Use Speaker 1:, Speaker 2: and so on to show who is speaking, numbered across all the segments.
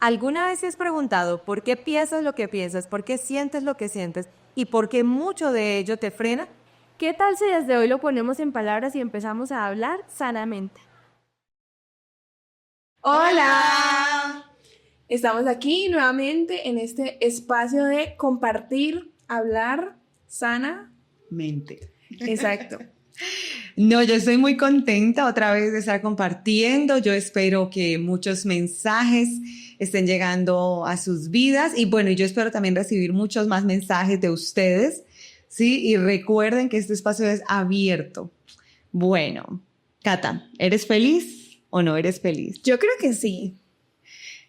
Speaker 1: ¿Alguna vez te has preguntado por qué piensas lo que piensas, por qué sientes lo que sientes y por qué mucho de ello te frena?
Speaker 2: ¿Qué tal si desde hoy lo ponemos en palabras y empezamos a hablar sanamente?
Speaker 3: Hola, estamos aquí nuevamente en este espacio de compartir, hablar
Speaker 4: Mente.
Speaker 3: Exacto.
Speaker 4: No, yo estoy muy contenta otra vez de estar compartiendo. Yo espero que muchos mensajes estén llegando a sus vidas y bueno, yo espero también recibir muchos más mensajes de ustedes, ¿sí? Y recuerden que este espacio es abierto. Bueno, Cata, ¿eres feliz o no eres feliz?
Speaker 3: Yo creo que sí.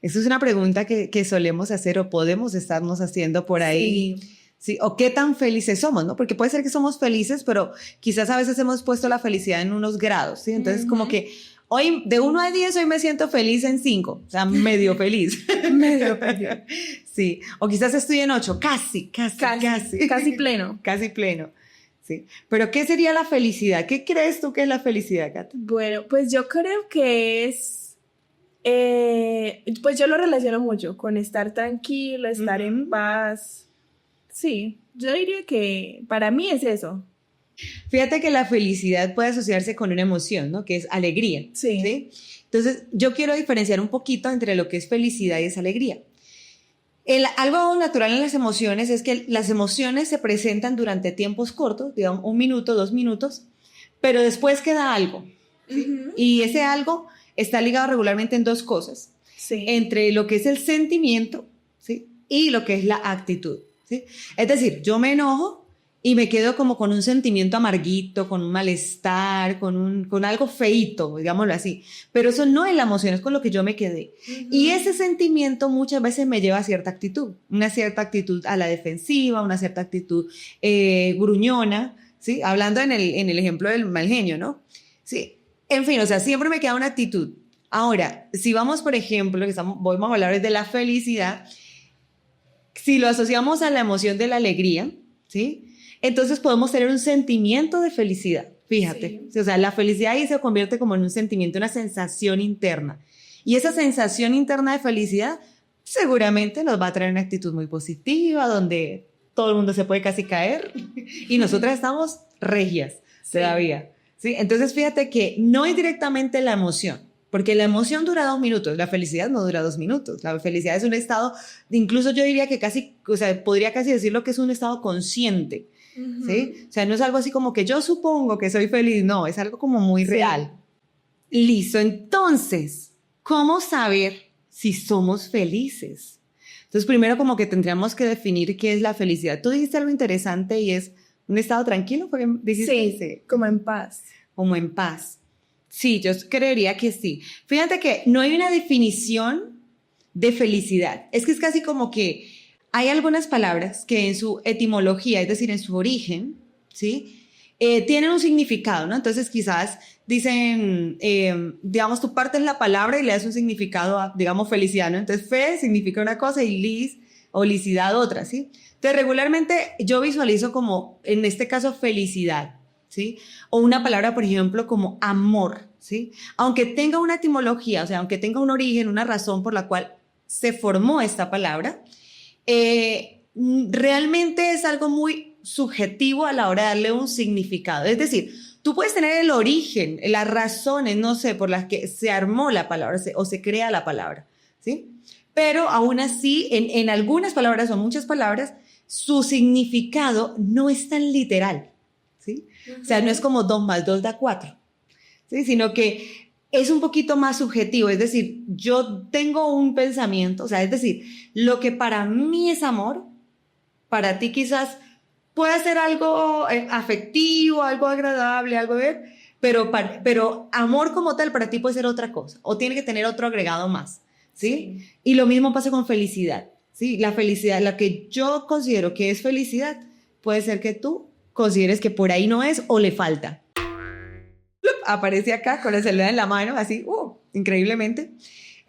Speaker 4: Esa es una pregunta que solemos hacer o podemos estarnos haciendo por ahí.
Speaker 3: Sí.
Speaker 4: Sí, o qué tan felices somos, ¿no? Porque puede ser que somos felices, pero quizás a veces hemos puesto la felicidad en unos grados, ¿sí? Entonces, como que hoy, de 1 a 10, hoy me siento feliz en 5, o sea, medio feliz.
Speaker 3: Medio feliz.
Speaker 4: Sí, o quizás estoy en 8, casi.
Speaker 3: Casi pleno.
Speaker 4: Casi pleno, sí. Pero, ¿qué sería la felicidad? ¿Qué crees tú que es la felicidad, Cata?
Speaker 3: Bueno, pues yo creo que es, pues yo lo relaciono mucho con estar tranquilo, estar en paz. Sí, yo diría que para mí es eso.
Speaker 4: Fíjate que la felicidad puede asociarse con una emoción, ¿no? Que es alegría.
Speaker 3: Sí.
Speaker 4: Entonces, yo quiero diferenciar un poquito entre lo que es felicidad y es alegría. Algo natural en las emociones es que las emociones se presentan durante tiempos cortos, digamos 1 minuto, 2 minutos, pero después queda algo. ¿Sí? Y ese algo está ligado regularmente en 2 cosas.
Speaker 3: Sí.
Speaker 4: Entre lo que es el sentimiento, ¿sí? Y lo que es la actitud. ¿Sí? Es decir, yo me enojo y me quedo como con un sentimiento amarguito, con un malestar, con algo feíto, digámoslo así. Pero eso no es la emoción, es con lo que yo me quedé. Y ese sentimiento muchas veces me lleva a cierta actitud, una cierta actitud a la defensiva, una cierta actitud gruñona, ¿sí? Hablando en el ejemplo del mal genio, ¿no? Sí. En fin, o sea, siempre me queda una actitud. Ahora, si vamos, por ejemplo, vamos a hablar de la felicidad. Si lo asociamos a la emoción de la alegría, ¿sí? Entonces podemos tener un sentimiento de felicidad, fíjate. Sí. O sea, la felicidad ahí se convierte como en un sentimiento, una sensación interna. Y esa sensación interna de felicidad seguramente nos va a traer una actitud muy positiva, donde todo el mundo se puede casi caer y nosotras estamos regias todavía. ¿Sí? Entonces fíjate que no es directamente la emoción. Porque la emoción dura 2 minutos, la felicidad no dura 2 minutos. La felicidad es un estado, incluso yo diría que casi, o sea, podría casi decirlo que es un estado consciente, ¿sí? O sea, no es algo así como que yo supongo que soy feliz, no, es algo como muy real. Listo, entonces, ¿cómo saber si somos felices? Entonces, primero como que tendríamos que definir qué es la felicidad. Tú dijiste algo interesante y es un estado tranquilo, porque dijiste
Speaker 3: sí, como en paz.
Speaker 4: Como en paz. Sí, yo creería que sí. Fíjate que no hay una definición de felicidad. Es que es casi como que hay algunas palabras que en su etimología, es decir, en su origen, ¿sí? Tienen un significado, ¿no? Entonces quizás dicen, digamos, tú partes la palabra y le das un significado a, digamos, felicidad, ¿no? Entonces fe significa una cosa y lis o licidad otra, ¿sí? Entonces regularmente yo visualizo como, en este caso, felicidad. ¿Sí? O una palabra, por ejemplo, como amor, ¿sí? Aunque tenga una etimología, o sea, aunque tenga un origen, una razón por la cual se formó esta palabra, realmente es algo muy subjetivo a la hora de darle un significado. Es decir, tú puedes tener el origen, las razones, no sé, por las que se armó la palabra o se crea la palabra, ¿sí? Pero aún así, en algunas palabras o muchas palabras, su significado no es tan literal. ¿Sí? O sea, no es como 2 más 2 da 4, ¿sí? Sino que es un poquito más subjetivo, es decir, yo tengo un pensamiento, o sea, es decir, lo que para mí es amor, para ti quizás puede ser algo afectivo, algo agradable, algo de, pero amor como tal para ti puede ser otra cosa, o tiene que tener otro agregado más, ¿sí? Y lo mismo pasa con felicidad, ¿sí? La felicidad, la que yo considero que es felicidad, puede ser que tú consideres que por ahí no es o le falta. Aparece acá con el celular en la mano, así, increíblemente.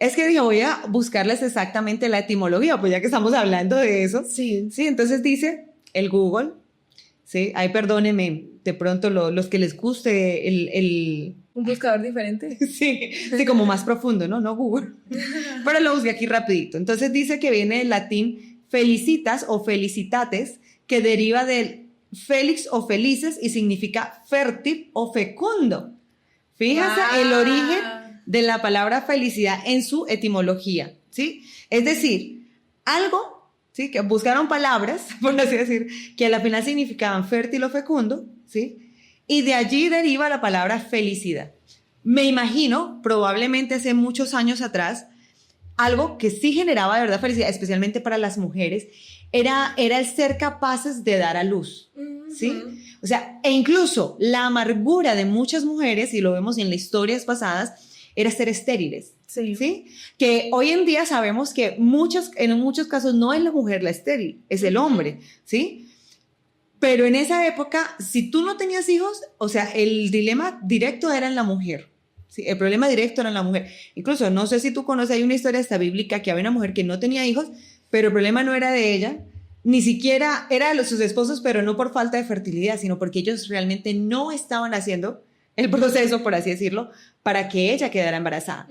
Speaker 4: Es que dije, voy a buscarles exactamente la etimología, pues ya que estamos hablando de eso.
Speaker 3: Sí.
Speaker 4: Sí, entonces dice el Google, sí, ahí perdónenme, de pronto los que les guste
Speaker 3: Un buscador diferente.
Speaker 4: Sí, sí, como más profundo, ¿no? No Google. Pero lo busqué aquí rapidito. Entonces dice que viene del latín felicitas o felicitates, que deriva del felix o felices y significa fértil o fecundo. Fíjense el origen de la palabra felicidad en su etimología, ¿sí? Es decir, algo, ¿sí? Que buscaron palabras, por así decir, que a la final significaban fértil o fecundo, ¿sí? Y de allí deriva la palabra felicidad. Me imagino, probablemente hace muchos años atrás, algo que sí generaba de verdad felicidad, especialmente para las mujeres, era el ser capaces de dar a luz, ¿sí? O sea, e incluso la amargura de muchas mujeres, y lo vemos en las historias pasadas, era ser estériles, ¿sí? Que hoy en día sabemos que en muchos casos no es la mujer la estéril, es el hombre, ¿sí? Pero en esa época, si tú no tenías hijos, o sea, el dilema directo era en la mujer. Sí, el problema directo era en la mujer. Incluso, no sé si tú conoces, hay una historia hasta bíblica que había una mujer que no tenía hijos, pero el problema no era de ella, ni siquiera era de sus esposos, pero no por falta de fertilidad, sino porque ellos realmente no estaban haciendo el proceso, por así decirlo, para que ella quedara embarazada.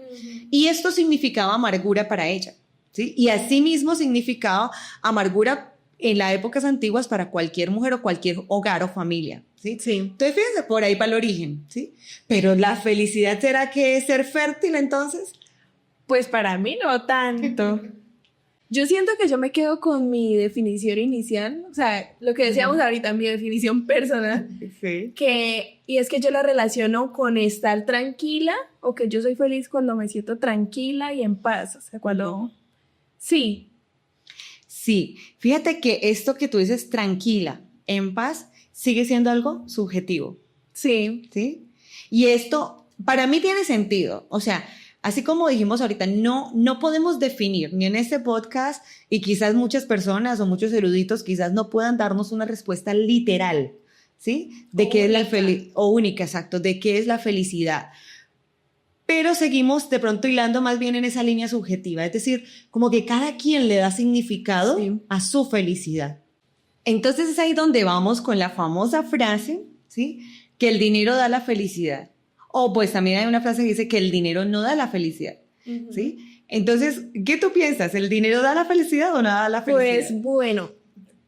Speaker 4: Y esto significaba amargura para ella, ¿sí? Y asimismo significaba amargura en las épocas antiguas para cualquier mujer o cualquier hogar o familia, ¿sí?
Speaker 3: Sí.
Speaker 4: Entonces, fíjense, por ahí para el origen, ¿sí? Pero la felicidad, ¿será que es ser fértil entonces?
Speaker 3: Pues para mí no tanto. Yo siento que yo me quedo con mi definición inicial, o sea, lo que decíamos ahorita, mi definición personal,
Speaker 4: Sí.
Speaker 3: y es que yo la relaciono con estar tranquila, o que yo soy feliz cuando me siento tranquila y en paz, o sea, cuando... Sí.
Speaker 4: Sí, fíjate que esto que tú dices, tranquila, en paz, sigue siendo algo subjetivo,
Speaker 3: Sí.
Speaker 4: ¿sí? Y esto para mí tiene sentido, o sea, así como dijimos ahorita, no podemos definir, ni en este podcast, y quizás muchas personas o muchos eruditos quizás no puedan darnos una respuesta literal, ¿sí? De qué es la felicidad, o única, exacto, de qué es la felicidad. Pero seguimos de pronto hilando más bien en esa línea subjetiva, es decir, como que cada quien le da significado a su felicidad. Entonces es ahí donde vamos con la famosa frase, ¿sí? Que el dinero da la felicidad. O pues también hay una frase que dice que el dinero no da la felicidad, ¿sí? Entonces, ¿qué tú piensas? ¿El dinero da la felicidad o no da la felicidad?
Speaker 3: Pues bueno,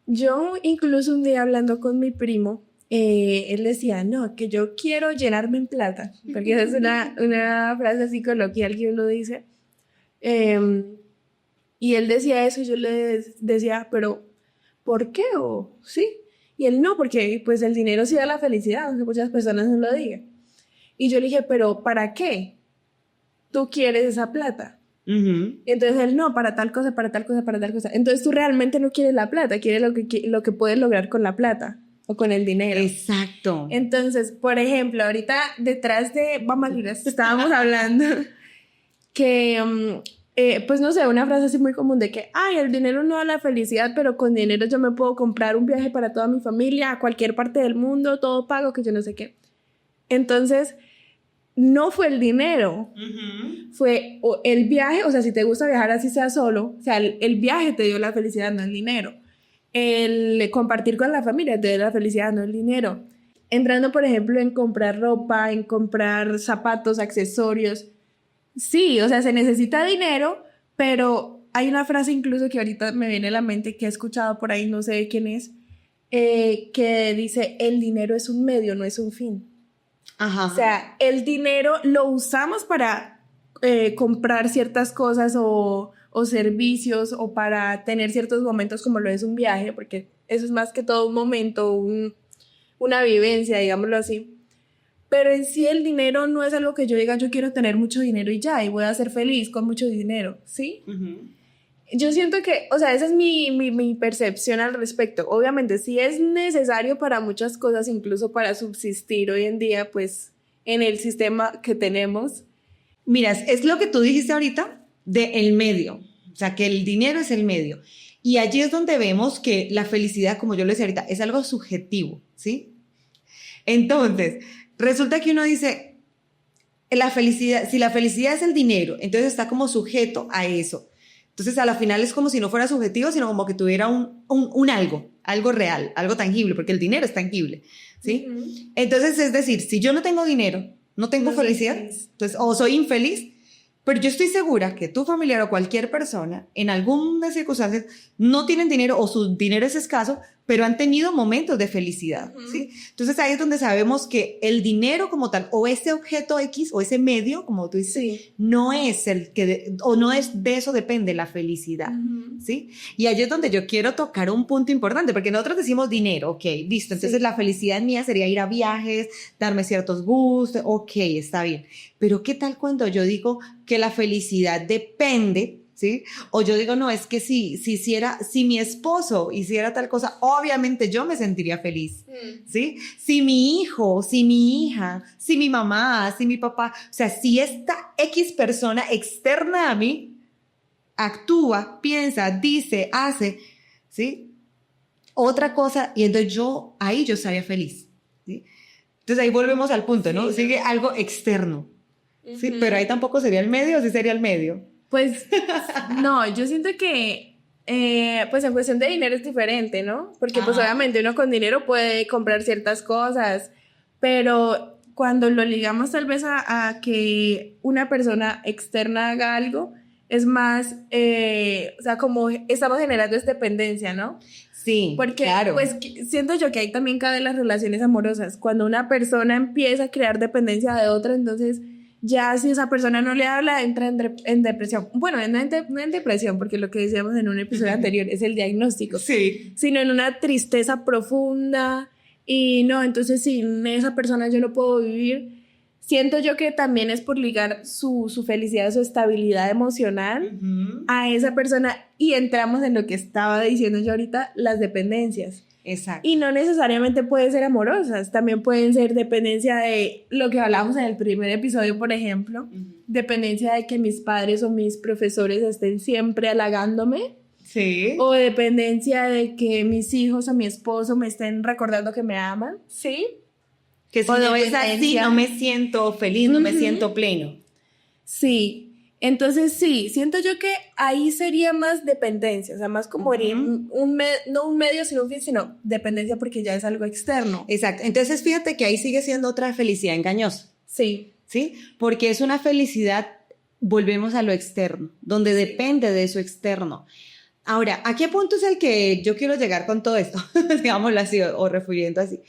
Speaker 3: yo incluso un día hablando con mi primo, él decía, no, que yo quiero llenarme en plata, porque esa es una frase así coloquial que uno dice. Y él decía eso y yo le decía, pero ¿por qué? ¿Sí? Y él no, porque pues el dinero sí da la felicidad, aunque muchas personas no lo digan. Y yo le dije, pero ¿para qué tú quieres esa plata? Y entonces él, no, para tal cosa, para tal cosa, para tal cosa. Entonces tú realmente no quieres la plata, quieres lo que puedes lograr con la plata o con el dinero.
Speaker 4: Exacto.
Speaker 3: Entonces, por ejemplo, ahorita detrás de Bambalinas estábamos hablando que, pues no sé, una frase así muy común de que, ay, el dinero no da la felicidad, pero con dinero yo me puedo comprar un viaje para toda mi familia, a cualquier parte del mundo, todo pago, que yo no sé qué. Entonces, no fue el dinero, fue el viaje, o sea, si te gusta viajar así sea solo, o sea, el viaje te dio la felicidad, no el dinero. El compartir con la familia te dio la felicidad, no el dinero. Entrando, por ejemplo, en comprar ropa, en comprar zapatos, accesorios. Sí, o sea, se necesita dinero, pero hay una frase incluso que ahorita me viene a la mente que he escuchado por ahí, no sé de quién es, que dice, el dinero es un medio, no es un fin.
Speaker 4: Ajá.
Speaker 3: O sea, el dinero lo usamos para comprar ciertas cosas o servicios o para tener ciertos momentos como lo es un viaje, porque eso es más que todo un momento, una vivencia, digámoslo así. Pero en sí el dinero no es algo que yo diga, yo quiero tener mucho dinero y ya, y voy a ser feliz con mucho dinero, ¿sí? Yo siento que, o sea, esa es mi percepción al respecto. Obviamente, sí es necesario para muchas cosas, incluso para subsistir hoy en día, pues, en el sistema que tenemos.
Speaker 4: Mira, es lo que tú dijiste ahorita del medio, o sea, que el dinero es el medio. Y allí es donde vemos que la felicidad, como yo lo decía ahorita, es algo subjetivo, ¿sí? Entonces, resulta que uno dice, la felicidad, si la felicidad es el dinero, entonces está como sujeto a eso. Entonces, a la final es como si no fuera subjetivo, sino como que tuviera un algo real, algo tangible, porque el dinero es tangible, ¿sí? Entonces, es decir, si yo no tengo dinero, no tengo
Speaker 3: No soy
Speaker 4: felicidad,
Speaker 3: feliz.
Speaker 4: entonces, o soy infeliz, pero yo estoy segura que tu familiar o cualquier persona, en algunas circunstancias, no tienen dinero o su dinero es escaso, pero han tenido momentos de felicidad, ¿sí? Entonces ahí es donde sabemos que el dinero como tal, o ese objeto X, o ese medio, como tú dices,
Speaker 3: Sí.
Speaker 4: no es el que, o no es de eso depende la felicidad, ¿sí? Y ahí es donde yo quiero tocar un punto importante, porque nosotros decimos dinero, ok, listo, entonces
Speaker 3: Sí.
Speaker 4: la felicidad mía sería ir a viajes, darme ciertos gustos, ok, está bien, pero ¿qué tal cuando yo digo que la felicidad depende, ¿sí? O yo digo, no, es que si mi esposo hiciera tal cosa, obviamente yo me sentiría feliz, ¿sí? Si mi hijo, si mi hija, si mi mamá, si mi papá, o sea, si esta X persona externa a mí actúa, piensa, dice, hace, ¿sí? Otra cosa, y entonces ahí yo estaría feliz, ¿sí? Entonces ahí volvemos al punto, ¿no?
Speaker 3: Sí.
Speaker 4: Sigue algo externo, ¿sí? Pero ahí tampoco sería el medio, sí sería el medio.
Speaker 3: Pues no, yo siento que pues en cuestión de dinero es diferente, ¿no? Porque pues
Speaker 4: Ajá.
Speaker 3: obviamente uno con dinero puede comprar ciertas cosas, pero cuando lo ligamos tal vez a que una persona externa haga algo, es más, o sea, como estamos generando es dependencia, ¿no?
Speaker 4: Sí,
Speaker 3: Porque
Speaker 4: claro.
Speaker 3: pues siento yo que ahí también caben las relaciones amorosas. Cuando una persona empieza a crear dependencia de otra, entonces ya si esa persona no le habla, entra en depresión. Bueno, no en depresión, porque lo que decíamos en un episodio anterior es el diagnóstico,
Speaker 4: Sí.
Speaker 3: sino en una tristeza profunda y no, entonces sin esa persona yo no puedo vivir. Siento yo que también es por ligar su felicidad, su estabilidad emocional a esa persona y entramos en lo que estaba diciendo yo ahorita, las dependencias.
Speaker 4: Exacto.
Speaker 3: Y no necesariamente pueden ser amorosas, también pueden ser dependencia de lo que hablamos en el primer episodio, por ejemplo, dependencia de que mis padres o mis profesores estén siempre halagándome,
Speaker 4: Sí.
Speaker 3: o dependencia de que mis hijos o mi esposo me estén recordando que me aman, ¿sí?
Speaker 4: Que si
Speaker 3: o
Speaker 4: no es así,
Speaker 3: dependencia.
Speaker 4: no me siento feliz, no me siento pleno.
Speaker 3: Sí. Entonces sí, siento yo que ahí sería más dependencia, o sea, más como no un medio sino un fin, sino dependencia porque ya es algo externo.
Speaker 4: Exacto. Entonces fíjate que ahí sigue siendo otra felicidad engañosa,
Speaker 3: Sí.
Speaker 4: ¿sí? Porque es una felicidad, volvemos a lo externo, donde depende de eso externo. Ahora, ¿a qué punto es el que yo quiero llegar con todo esto? Digámoslo así, o refiriendo así.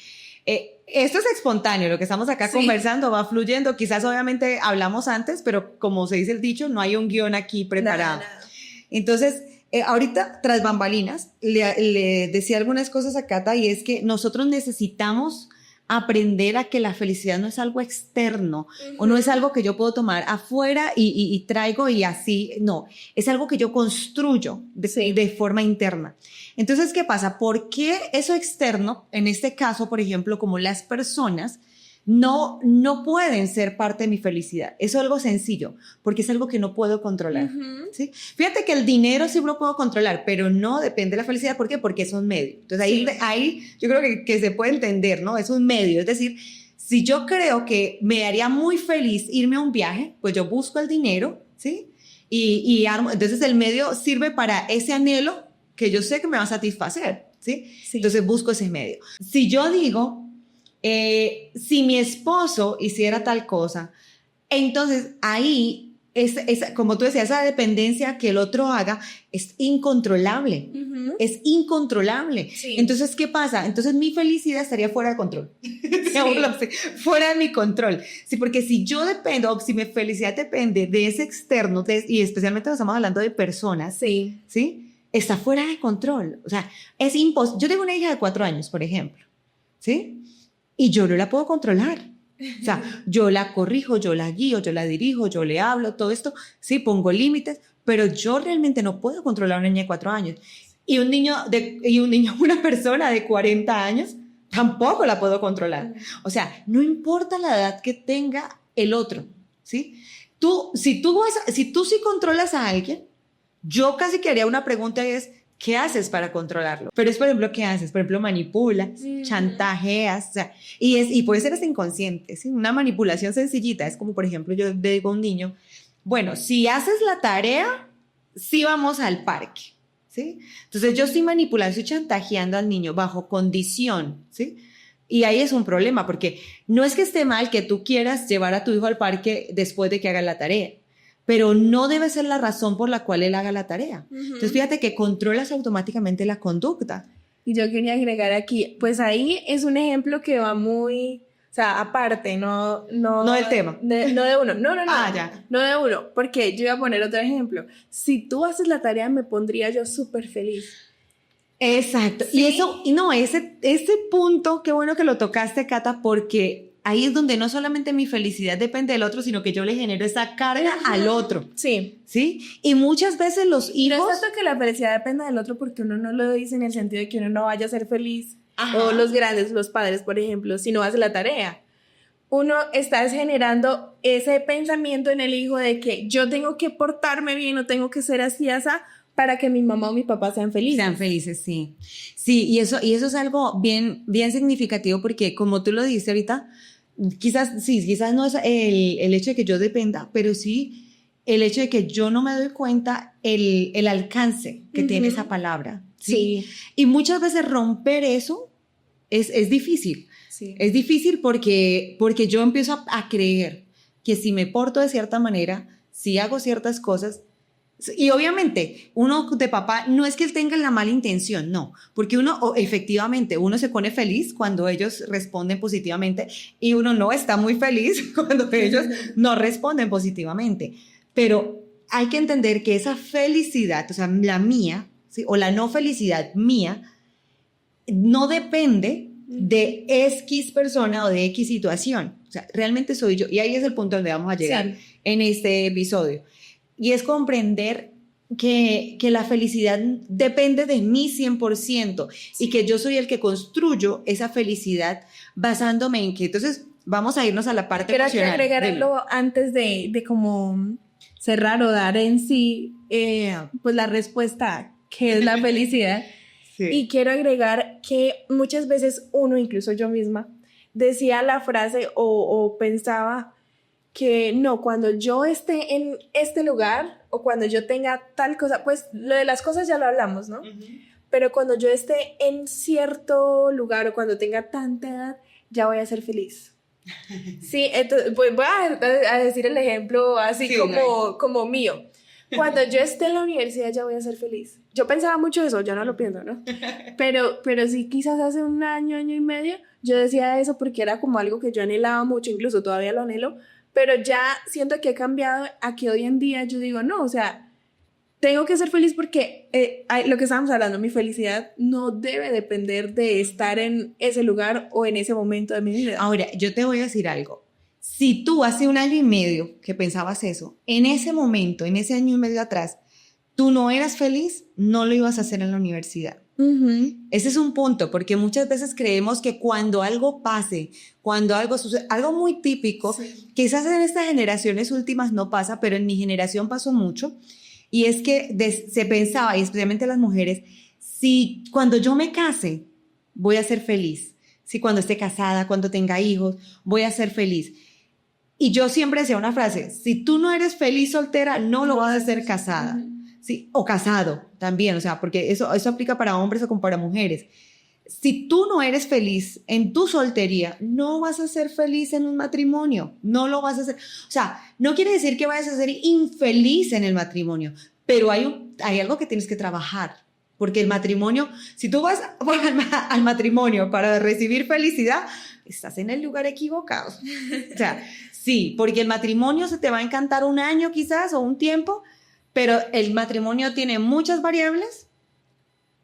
Speaker 4: Esto es espontáneo, lo que estamos acá conversando va fluyendo, quizás obviamente hablamos antes, pero como se dice el dicho, no hay un guión aquí preparado.
Speaker 3: Nada.
Speaker 4: Entonces, ahorita tras bambalinas, le decía algunas cosas a Cata y es que nosotros necesitamos aprender a que la felicidad no es algo externo o no es algo que yo puedo tomar afuera y traigo y así, no, es algo que yo construyo de forma interna. Entonces, ¿qué pasa? ¿Por qué eso externo, en este caso, por ejemplo, como las personas, no pueden ser parte de mi felicidad? Eso es algo sencillo, porque es algo que no puedo controlar, ¿sí? Fíjate que el dinero sí lo puedo controlar, pero no depende de la felicidad. ¿Por qué? Porque es un medio. Entonces, ahí yo creo que se puede entender, ¿no? Es un medio, es decir, si yo creo que me haría muy feliz irme a un viaje, pues yo busco el dinero, ¿sí? Y armo, entonces el medio sirve para ese anhelo que yo sé que me va a satisfacer, ¿sí? Entonces busco ese medio. Si yo digo, si mi esposo hiciera tal cosa, entonces ahí, como tú decías, esa dependencia que el otro haga es incontrolable. Es incontrolable.
Speaker 3: Sí.
Speaker 4: Entonces, ¿qué pasa? Entonces mi felicidad estaría fuera de control. Fuera de mi control. Sí, porque si yo dependo, o si mi felicidad depende de ese externo, y especialmente estamos hablando de personas,
Speaker 3: Sí.
Speaker 4: ¿sí? Está fuera de control. O sea, es imposible. Yo tengo una hija de 4 años, por ejemplo, ¿sí? Y yo no la puedo controlar. O sea, yo la corrijo, yo la guío, yo la dirijo, yo le hablo, todo esto, sí, pongo límites, pero yo realmente no puedo controlar a una niña de 4 años. Y una persona de 40 años, tampoco la puedo controlar. O sea, no importa la edad que tenga el otro, ¿sí? Si tú sí controlas a alguien, yo casi que haría una pregunta y es, ¿qué haces para controlarlo? Pero es, por ejemplo, ¿qué haces? Por ejemplo, manipulas, chantajeas, o sea, y puede ser hasta inconsciente, ¿sí? Una manipulación sencillita, es como, por ejemplo, yo le digo a un niño, bueno, si haces la tarea, sí vamos al parque, ¿sí? Entonces yo estoy manipulando, estoy chantajeando al niño bajo condición, ¿sí? Y ahí es un problema, porque no es que esté mal que tú quieras llevar a tu hijo al parque después de que haga la tarea, pero no debe ser la razón por la cual él haga la tarea. Entonces, fíjate que controlas automáticamente la conducta.
Speaker 3: Y yo quería agregar aquí, pues ahí es un ejemplo que va muy, o sea, aparte, no
Speaker 4: del tema.
Speaker 3: No de uno, no.
Speaker 4: Ya.
Speaker 3: No de uno, porque yo iba a poner otro ejemplo. Si tú haces la tarea, me pondría yo súper feliz.
Speaker 4: Exacto.
Speaker 3: ¿Sí?
Speaker 4: Y eso, y no, ese punto, qué bueno que lo tocaste, Cata, porque ahí es donde no solamente mi felicidad depende del otro, sino que yo le genero esa carga al otro.
Speaker 3: Sí.
Speaker 4: ¿Sí? Y muchas veces los hijos...
Speaker 3: No es tanto que la felicidad dependa del otro, porque uno no lo dice en el sentido de que uno no vaya a ser feliz.
Speaker 4: Ajá.
Speaker 3: O los grandes, los padres, por ejemplo, si no hace la tarea. Uno está generando ese pensamiento en el hijo de que yo tengo que portarme bien, no tengo que ser así, para que mi mamá o mi papá sean felices.
Speaker 4: Sean felices, sí. Sí, y eso es algo bien, bien significativo porque como tú lo dices ahorita, quizás no es el hecho de que yo dependa, pero sí el hecho de que yo no me doy cuenta el alcance que tiene esa palabra. ¿Sí? Y muchas veces romper eso es difícil.
Speaker 3: Sí.
Speaker 4: Es difícil porque yo empiezo a creer que si me porto de cierta manera, si hago ciertas cosas. Y obviamente, uno de papá, no es que él tenga la mala intención, no, porque efectivamente, uno se pone feliz cuando ellos responden positivamente y uno no está muy feliz cuando ellos no responden positivamente. Pero hay que entender que esa felicidad, o sea, la mía, ¿sí? O la no felicidad mía, no depende de X persona o de X situación. O sea, realmente soy yo. Y ahí es el punto donde vamos a llegar en este episodio. Y es comprender que la felicidad depende de mí 100% y que yo soy el que construyo esa felicidad basándome en que, entonces, vamos a irnos a la parte emocional.
Speaker 3: Quiero agregarlo antes de como cerrar o dar en sí, pues la respuesta, que es la felicidad. Sí. Y quiero agregar que muchas veces uno, incluso yo misma, decía la frase o pensaba que no, cuando yo esté en este lugar o cuando yo tenga tal cosa, pues lo de las cosas ya lo hablamos, ¿no? Pero cuando yo esté en cierto lugar o cuando tenga tanta edad, ya voy a ser feliz. Sí, entonces pues voy a decir el ejemplo así como mío. Cuando yo esté en la universidad ya voy a ser feliz. Yo pensaba mucho eso, ya no lo pienso, ¿no? Pero sí, quizás hace un año y medio, yo decía eso porque era como algo que yo anhelaba mucho, incluso todavía lo anhelo, pero ya siento que he cambiado a que hoy en día yo digo, no, o sea, tengo que ser feliz porque lo que estábamos hablando, mi felicidad no debe depender de estar en ese lugar o en ese momento de mi vida.
Speaker 4: Ahora, yo te voy a decir algo. Si tú hace un año y medio que pensabas eso, en ese momento, en ese año y medio atrás, tú no eras feliz, no lo ibas a hacer en la universidad. Ese es un punto, porque muchas veces creemos que cuando algo pase, cuando algo sucede, algo muy típico, quizás en estas generaciones últimas no pasa, pero en mi generación pasó mucho, y es que se pensaba, y especialmente las mujeres, si cuando yo me case, voy a ser feliz, si cuando esté casada, cuando tenga hijos, voy a ser feliz. Y yo siempre decía una frase, si tú no eres feliz soltera, no lo vas a ser casada. Sí, o casado también, o sea, porque eso aplica para hombres o como para mujeres. Si tú no eres feliz en tu soltería, no vas a ser feliz en un matrimonio, no lo vas a hacer. O sea, no quiere decir que vayas a ser infeliz en el matrimonio, pero hay algo que tienes que trabajar, porque el matrimonio, si tú vas al matrimonio para recibir felicidad, estás en el lugar equivocado. O sea, sí, porque el matrimonio se te va a encantar un año quizás o un tiempo, pero el matrimonio tiene muchas variables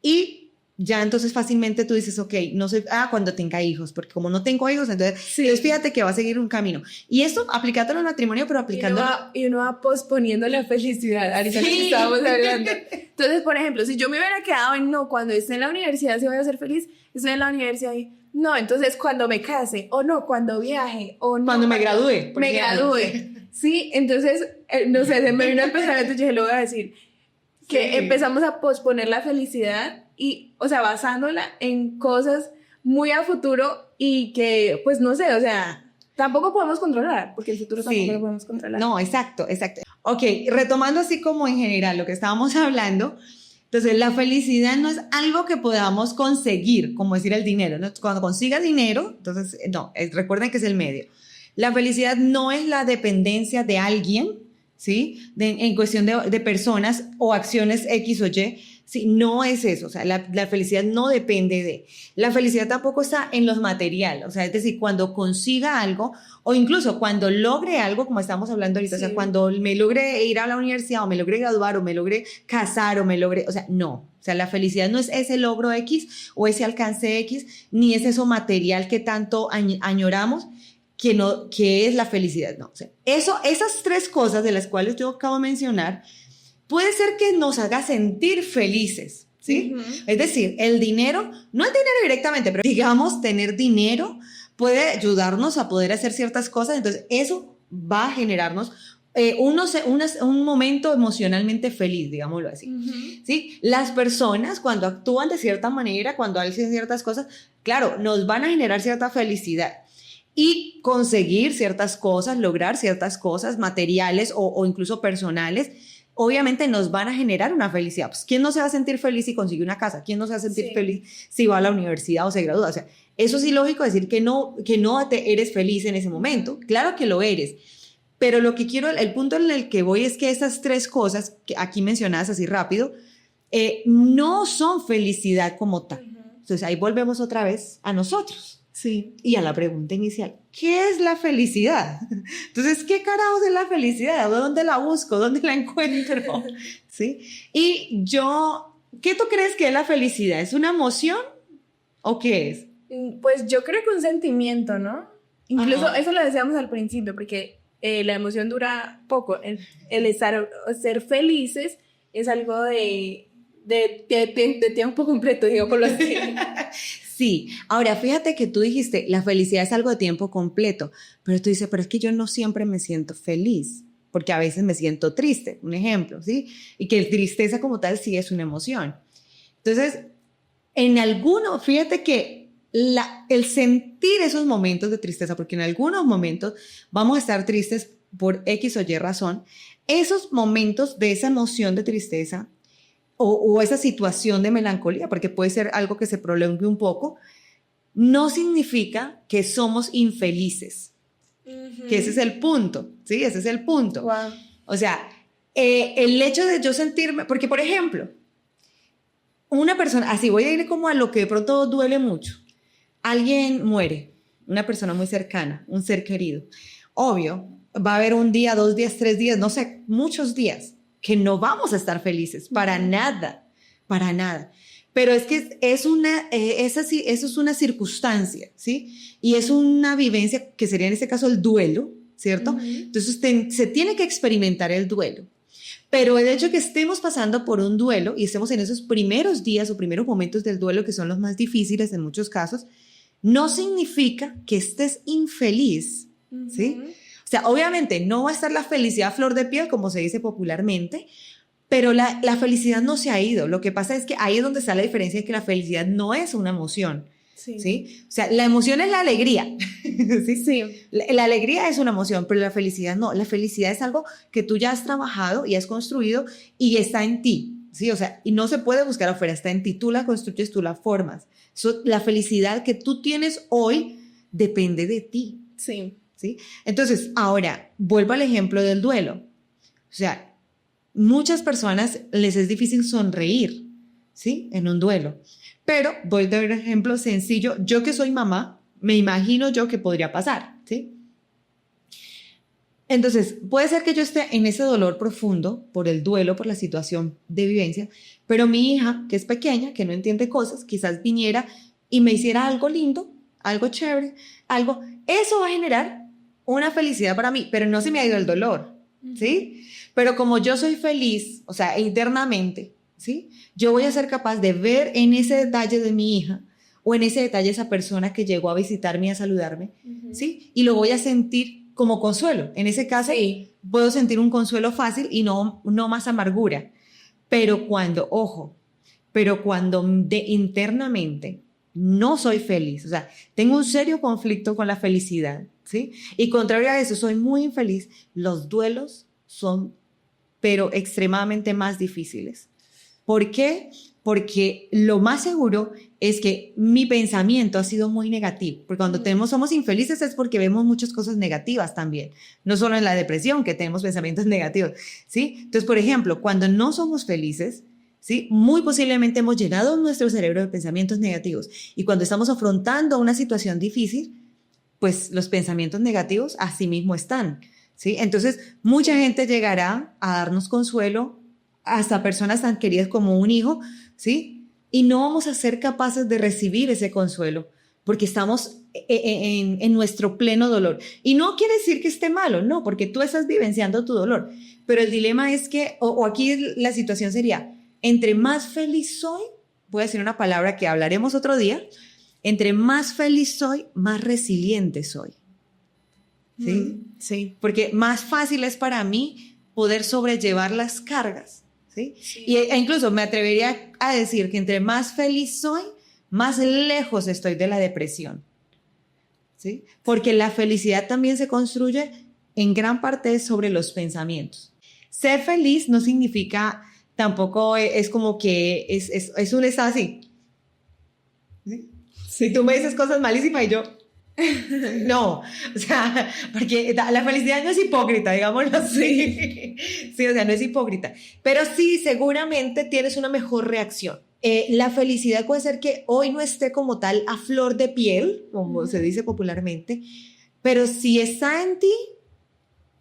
Speaker 4: y ya entonces fácilmente tú dices, ok, no sé, cuando tenga hijos, porque como no tengo hijos, entonces fíjate que va a seguir un camino. Y eso, aplicándolo al matrimonio, pero aplicándolo...
Speaker 3: Y uno va posponiendo la felicidad, ahorita que estábamos hablando. Entonces, por ejemplo, si yo me hubiera quedado en no, cuando esté en la universidad sí voy a ser feliz, estoy en la universidad y no, entonces cuando me case, o no, cuando viaje, o no.
Speaker 4: Cuando me gradúe.
Speaker 3: Me gradúe. Sí, entonces, no sé, se me vino el pensamiento, yo lo voy a decir, que empezamos a posponer la felicidad y, o sea, basándola en cosas muy a futuro y que, pues, no sé, o sea, tampoco podemos controlar, porque el futuro tampoco lo podemos controlar.
Speaker 4: No, exacto. Ok, retomando así como en general lo que estábamos hablando, Entonces, la felicidad no es algo que podamos conseguir, como decir el dinero, ¿no? Cuando consiga dinero, entonces, no, recuerden que es el medio. La felicidad no es la dependencia de alguien, ¿sí? En cuestión de personas o acciones X o Y, ¿sí? No es eso, o sea, la felicidad no depende de. La felicidad tampoco está en los materiales, o sea, es decir, cuando consiga algo o incluso cuando logre algo, como estamos hablando ahorita, sí. O sea, cuando me logre ir a la universidad o me logre graduar o me logre casar o me logre, o sea, no. O sea, la felicidad no es ese logro X o ese alcance X, ni es eso material que tanto añoramos, que es la felicidad, no. O sea, esas tres cosas de las cuales yo acabo de mencionar, puede ser que nos haga sentir felices, ¿sí? Es decir, el dinero, no el dinero directamente, pero digamos, tener dinero puede ayudarnos a poder hacer ciertas cosas, entonces eso va a generarnos un momento emocionalmente feliz, digámoslo así, ¿sí? Las personas cuando actúan de cierta manera, cuando hacen ciertas cosas, claro, nos van a generar cierta felicidad. Y conseguir ciertas cosas, lograr ciertas cosas materiales o incluso personales, obviamente nos van a generar una felicidad. Pues, ¿quién no se va a sentir feliz si consigue una casa? ¿Quién no se va a sentir feliz si va a la universidad o se gradúa? O sea, eso es ilógico decir que no eres feliz en ese momento. Claro que lo eres. Pero lo que quiero, el punto en el que voy es que esas tres cosas, que aquí mencionadas así rápido, no son felicidad como tal. Entonces ahí volvemos otra vez a nosotros.
Speaker 3: Sí.
Speaker 4: Y a la pregunta inicial, ¿qué es la felicidad? Entonces, ¿qué carajos es la felicidad? ¿Dónde la busco? ¿Dónde la encuentro? ¿Sí? Y ¿qué tú crees que es la felicidad? ¿Es una emoción o qué es?
Speaker 3: Pues yo creo que un sentimiento, ¿no? Incluso
Speaker 4: Ajá.
Speaker 3: eso lo decíamos al principio, porque la emoción dura poco. El ser felices es algo de tiempo completo, digo, por lo así.
Speaker 4: Sí, ahora fíjate que tú dijiste, la felicidad es algo de tiempo completo, pero tú dices, pero es que yo no siempre me siento feliz, porque a veces me siento triste, un ejemplo, ¿sí? Y que tristeza como tal sí es una emoción. Entonces, fíjate que el sentir esos momentos de tristeza, porque en algunos momentos vamos a estar tristes por X o Y razón, esos momentos de esa emoción de tristeza, o esa situación de melancolía, porque puede ser algo que se prolongue un poco, no significa que somos infelices, que ese es el punto, ¿sí? Ese es el punto.
Speaker 3: Wow.
Speaker 4: O sea, el hecho de yo sentirme, porque por ejemplo, una persona, así voy a ir como a lo que de pronto duele mucho, alguien muere, una persona muy cercana, un ser querido, obvio, va a haber un día, 2 días, 3 días, no sé, muchos días, que no vamos a estar felices, para nada, para nada. Pero es que eso es una circunstancia, ¿sí? Y es una vivencia que sería en este caso el duelo, ¿cierto? Entonces se tiene que experimentar el duelo. Pero el hecho de que estemos pasando por un duelo y estemos en esos primeros días o primeros momentos del duelo, que son los más difíciles en muchos casos, no significa que estés infeliz, ¿sí? O sea, obviamente no va a estar la felicidad a flor de piel, como se dice popularmente, pero la felicidad no se ha ido. Lo que pasa es que ahí es donde está la diferencia, de que la felicidad no es una emoción, ¿sí? O sea, la emoción es la alegría, ¿sí?
Speaker 3: Sí.
Speaker 4: La alegría es una emoción, pero la felicidad no. La felicidad es algo que tú ya has trabajado y has construido y está en ti, ¿sí? O sea, y no se puede buscar afuera, está en ti. Tú la construyes, tú la formas. La felicidad que tú tienes hoy depende de ti.
Speaker 3: Sí.
Speaker 4: ¿Sí? Entonces, ahora, vuelvo al ejemplo del duelo. O sea, muchas personas les es difícil sonreír, ¿sí? En un duelo. Pero voy a dar un ejemplo sencillo. Yo que soy mamá, me imagino yo que podría pasar, ¿sí? Entonces, puede ser que yo esté en ese dolor profundo por el duelo, por la situación de vivencia, pero mi hija, que es pequeña, que no entiende cosas, quizás viniera y me hiciera algo lindo, algo chévere, eso va a generar una felicidad para mí, pero no se me ha ido el dolor, ¿sí? Pero como yo soy feliz, o sea, internamente, ¿sí? Yo voy a ser capaz de ver en ese detalle de mi hija o en ese detalle de esa persona que llegó a visitarme y a saludarme, ¿sí? Y lo voy a sentir como consuelo. En ese caso, puedo sentir un consuelo fácil y no más amargura. Pero cuando internamente no soy feliz, o sea, tengo un serio conflicto con la felicidad, ¿sí? Y contrario a eso, soy muy infeliz, los duelos son, pero extremadamente más difíciles. ¿Por qué? Porque lo más seguro es que mi pensamiento ha sido muy negativo, porque cuando somos infelices es porque vemos muchas cosas negativas también, no solo en la depresión que tenemos pensamientos negativos, ¿sí? Entonces, por ejemplo, cuando no somos felices, ¿sí? Muy posiblemente hemos llenado nuestro cerebro de pensamientos negativos, y cuando estamos afrontando una situación difícil, pues los pensamientos negativos así mismo están, ¿sí? Entonces, mucha gente llegará a darnos consuelo, hasta personas tan queridas como un hijo, ¿sí? Y no vamos a ser capaces de recibir ese consuelo porque estamos en nuestro pleno dolor. Y no quiere decir que esté malo, no, porque tú estás vivenciando tu dolor. Pero el dilema es que, o aquí la situación sería, entre más feliz soy, voy a decir una palabra que hablaremos otro día, entre más feliz soy, más resiliente soy. ¿Sí?
Speaker 3: Sí.
Speaker 4: Porque más fácil es para mí poder sobrellevar las cargas. ¿Sí? Sí. E incluso me atrevería a decir que entre más feliz soy, más lejos estoy de la depresión, ¿sí? Porque la felicidad también se construye en gran parte sobre los pensamientos. Ser feliz no significa, tampoco es como que es un estado así. ¿Sí? Si tú me dices cosas malísimas y yo... No, o sea, porque la felicidad no es hipócrita, digámoslo así. Sí, o sea, no es hipócrita. Pero sí, seguramente tienes una mejor reacción. La felicidad puede ser que hoy no esté como tal a flor de piel, como se dice popularmente, pero si está en ti,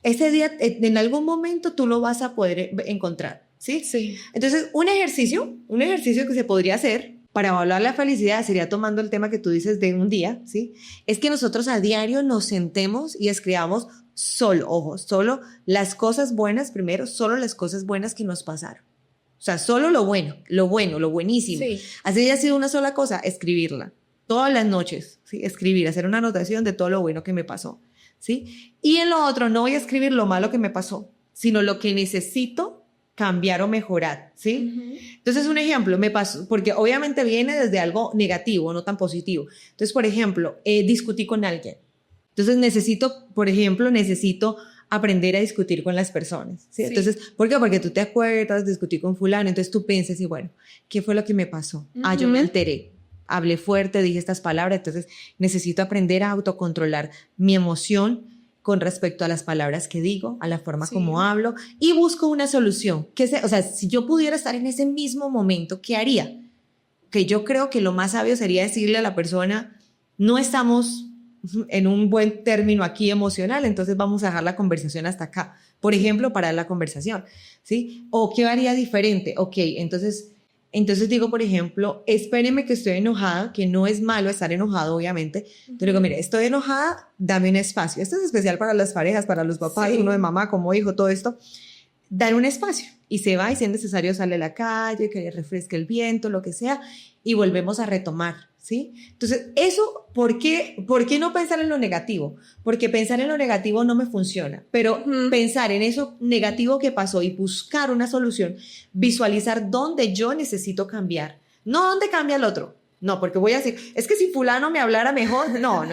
Speaker 4: ese día, en algún momento tú lo vas a poder encontrar, ¿sí?
Speaker 3: Sí.
Speaker 4: Entonces, un ejercicio que se podría hacer para evaluar la felicidad, sería tomando el tema que tú dices de un día, ¿sí? Es que nosotros a diario nos sentemos y escribamos solo las cosas buenas primero, solo las cosas buenas que nos pasaron. O sea, solo lo bueno, lo buenísimo.
Speaker 3: Sí.
Speaker 4: Así haya sido una sola cosa, escribirla. Todas las noches, ¿sí? Escribir, hacer una anotación de todo lo bueno que me pasó, ¿sí? Y en lo otro, no voy a escribir lo malo que me pasó, sino lo que necesito cambiar o mejorar, ¿sí? Uh-huh. Entonces, un ejemplo, me pasó, porque obviamente viene desde algo negativo, no tan positivo. Entonces, por ejemplo, discutí con alguien. Entonces, necesito aprender a discutir con las personas, ¿sí? Sí. Entonces, ¿por qué? Porque tú te acuerdas, discutí con fulano, entonces tú piensas y bueno, ¿qué fue lo que me pasó? Uh-huh. Yo me alteré, hablé fuerte, dije estas palabras, entonces necesito aprender a autocontrolar mi emoción con respecto a las palabras que digo, a la forma como hablo, y busco una solución. O sea, si yo pudiera estar en ese mismo momento, ¿qué haría? Que yo creo que lo más sabio sería decirle a la persona, no estamos en un buen término aquí emocional, entonces vamos a dejar la conversación hasta acá. Por ejemplo, parar la conversación, ¿sí? O ¿qué haría diferente? Ok, entonces digo, por ejemplo, espéreme que estoy enojada, que no es malo estar enojado, obviamente. Entonces digo, mire, estoy enojada, dame un espacio. Esto es especial para las parejas, para los papás, uno de mamá como hijo, todo esto. Dar un espacio. Y se va, y si es necesario sale a la calle, que le refresque el viento, lo que sea, y volvemos a retomar, ¿sí? Entonces, eso, ¿por qué no pensar en lo negativo? Porque pensar en lo negativo no me funciona, pero pensar en eso negativo que pasó y buscar una solución, visualizar dónde yo necesito cambiar, no dónde cambia el otro, no, porque voy a decir, es que si fulano me hablara mejor, no,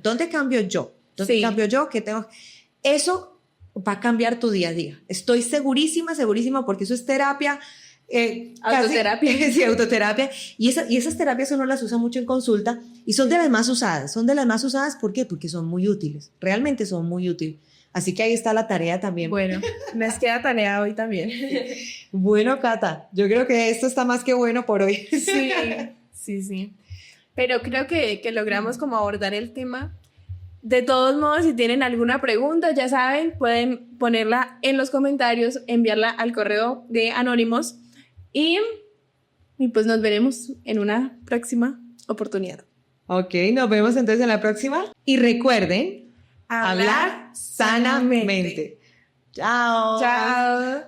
Speaker 4: ¿dónde cambio yo? ¿Dónde cambio yo? ¿Qué tengo? Eso va a cambiar tu día a día, estoy segurísima, porque eso es terapia.
Speaker 2: Autoterapia.
Speaker 4: Sí, autoterapia. Y esas terapias uno las usa mucho en consulta y son de las más usadas. ¿Por qué? Porque son muy útiles. Realmente son muy útiles. Así que ahí está la tarea también.
Speaker 3: Bueno, nos queda tarea hoy también.
Speaker 4: Bueno, Cata, yo creo que esto está más que bueno por hoy.
Speaker 3: Sí. Pero creo que logramos como abordar el tema. De todos modos, si tienen alguna pregunta, ya saben, pueden ponerla en los comentarios, enviarla al correo de Anónimos y pues nos veremos en una próxima oportunidad.
Speaker 4: Ok, nos vemos entonces en la próxima. Y recuerden, hablar sanamente. Chao.
Speaker 3: Chao.